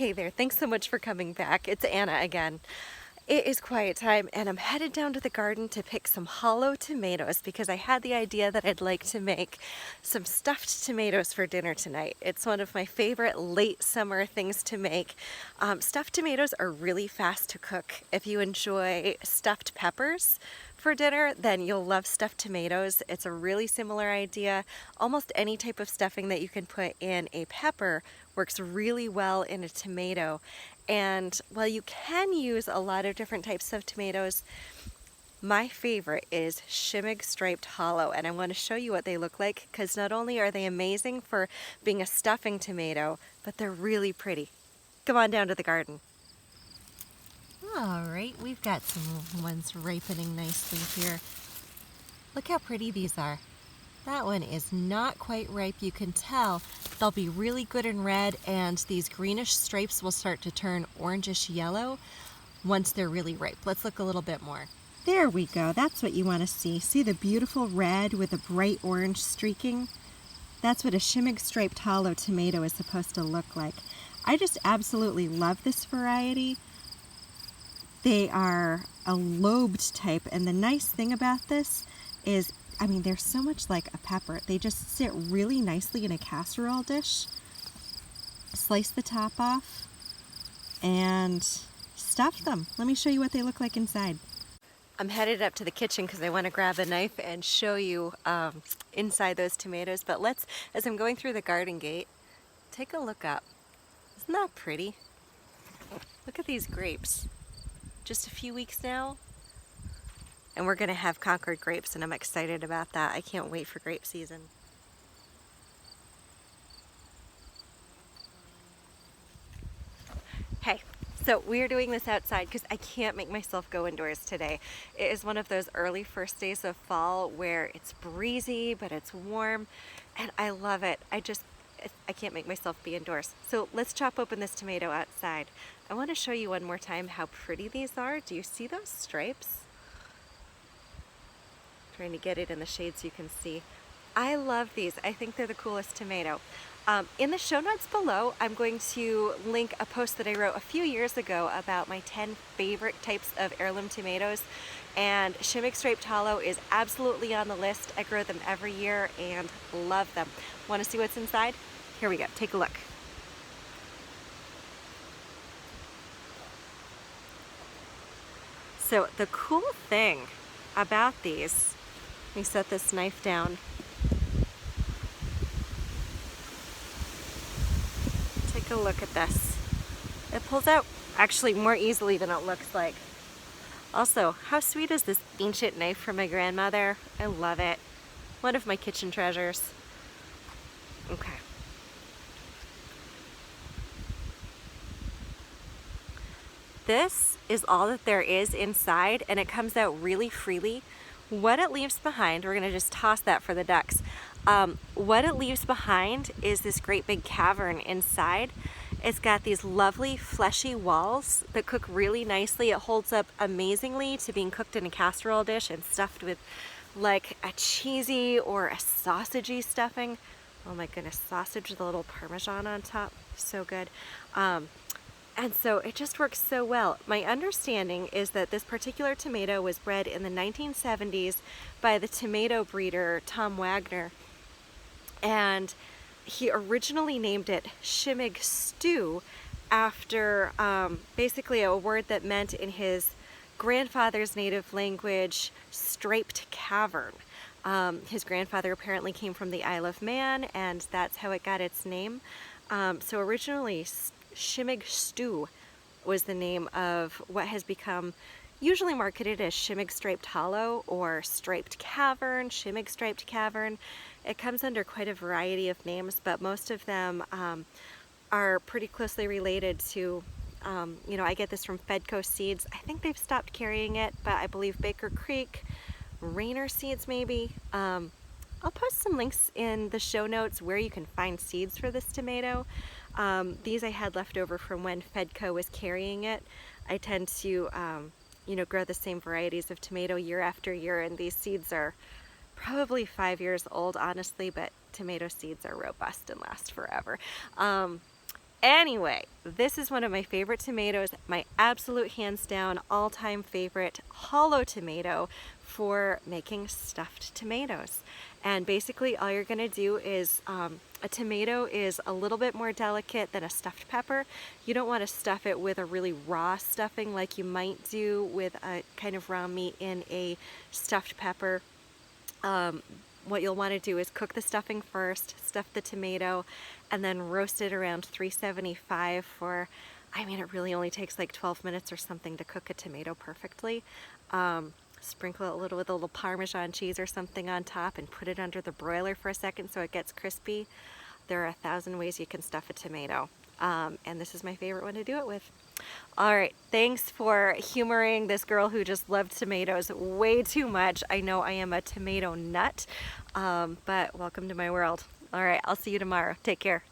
Hey there, thanks so much for coming back. It's Anna again. It is quiet time and I'm headed down to the garden to pick some hollow tomatoes because I had the idea that I'd like to make some stuffed tomatoes for dinner tonight. It's one of my favorite late summer things to make. Stuffed tomatoes are really fast to cook. If you enjoy stuffed peppers for dinner, then you'll love stuffed tomatoes. It's a really similar idea. Almost any type of stuffing that you can put in a pepper works really well in a tomato. And while you can use a lot of different types of tomatoes, my favorite is Schimmeig Striped Hollow, and I want to show you what they look like because not only are they amazing for being a stuffing tomato, but they're really pretty. Come on down to the garden. All right, we've got some ones ripening nicely here. Look how pretty these are. That one is not quite ripe. You can tell they'll be really good and red, and these greenish stripes will start to turn orangish yellow once they're really ripe. Let's look a little bit more. There we go. That's what you want to see. See the beautiful red with a bright orange streaking? That's what a Schimmeig Striped Hollow Tomato is supposed to look like. I just absolutely love this variety. They are a lobed type, and the nice thing about this is they're so much like a pepper. They just sit really nicely in a casserole dish. Slice the top off and stuff them. Let me show you what they look like inside. I'm headed up to the kitchen because I want to grab a knife and show you inside those tomatoes. But as I'm going through the garden gate, take a look up. Isn't that pretty? Look at these grapes. Just a few weeks now. And we're going to have Concord grapes, and I'm excited about that. I can't wait for grape season. Hey, so we're doing this outside because I can't make myself go indoors today. It is one of those early first days of fall where it's breezy, but it's warm, and I love it. I can't make myself be indoors. So let's chop open this tomato outside. I want to show you one more time how pretty these are. Do you see those stripes? Trying to get it in the shade so you can see. I love these. I think they're the coolest tomato. In the show notes below, I'm going to link a post that I wrote a few years ago about my 10 favorite types of heirloom tomatoes, and Schimmeig Striped Hollow is absolutely on the list. I grow them every year and love them. Want to see what's inside? Here we go. Take a look. So the cool thing about these, let me set this knife down. Take a look at this. It pulls out actually more easily than it looks like. Also, how sweet is this ancient knife from my grandmother? I love it. One of my kitchen treasures. Okay. This is all that there is inside, and it comes out really freely. What it leaves behind, we're going to just toss that for the ducks. What it leaves behind is this great big cavern inside. It's got these lovely fleshy walls that cook really nicely. It holds up amazingly to being cooked in a casserole dish and stuffed with like a cheesy or a sausagey stuffing. Oh my goodness, sausage with a little Parmesan on top. So good. And so it just works so well. My understanding is that this particular tomato was bred in the 1970s by the tomato breeder Tom Wagner. And he originally named it Schimmeig Stew after basically a word that meant in his grandfather's native language, striped cavern. His grandfather apparently came from the Isle of Man, and that's how it got its name. So originally, Schimmeig Stew was the name of what has become usually marketed as Schimmeig Striped Hollow or Striped Cavern, Schimmeig Striped Cavern. It comes under quite a variety of names, but most of them are pretty closely related to, I get this from Fedco Seeds. I think they've stopped carrying it, but I believe Baker Creek, Rainer Seeds maybe. I'll post some links in the show notes where you can find seeds for this tomato. These I had left over from when Fedco was carrying it. I tend to, grow the same varieties of tomato year after year, and these seeds are probably 5 years old, honestly, but tomato seeds are robust and last forever. Anyway, this is one of my favorite tomatoes, my absolute hands down all-time favorite hollow tomato for making stuffed tomatoes. And basically all you're gonna do is, a tomato is a little bit more delicate than a stuffed pepper. You don't want to stuff it with a really raw stuffing like you might do with a kind of raw meat in a stuffed pepper. What you'll want to do is cook the stuffing first, stuff the tomato, and then roast it around 375 for, I mean, it really only takes like 12 minutes or something to cook a tomato perfectly. Sprinkle it a little with a little Parmesan cheese or something on top and put it under the broiler for a second so it gets crispy. There are 1,000 ways you can stuff a tomato, and this is my favorite one to do it with. All right, thanks for humoring this girl who just loved tomatoes way too much. I know I am a tomato nut, but welcome to my world. All right, I'll see you tomorrow. Take care.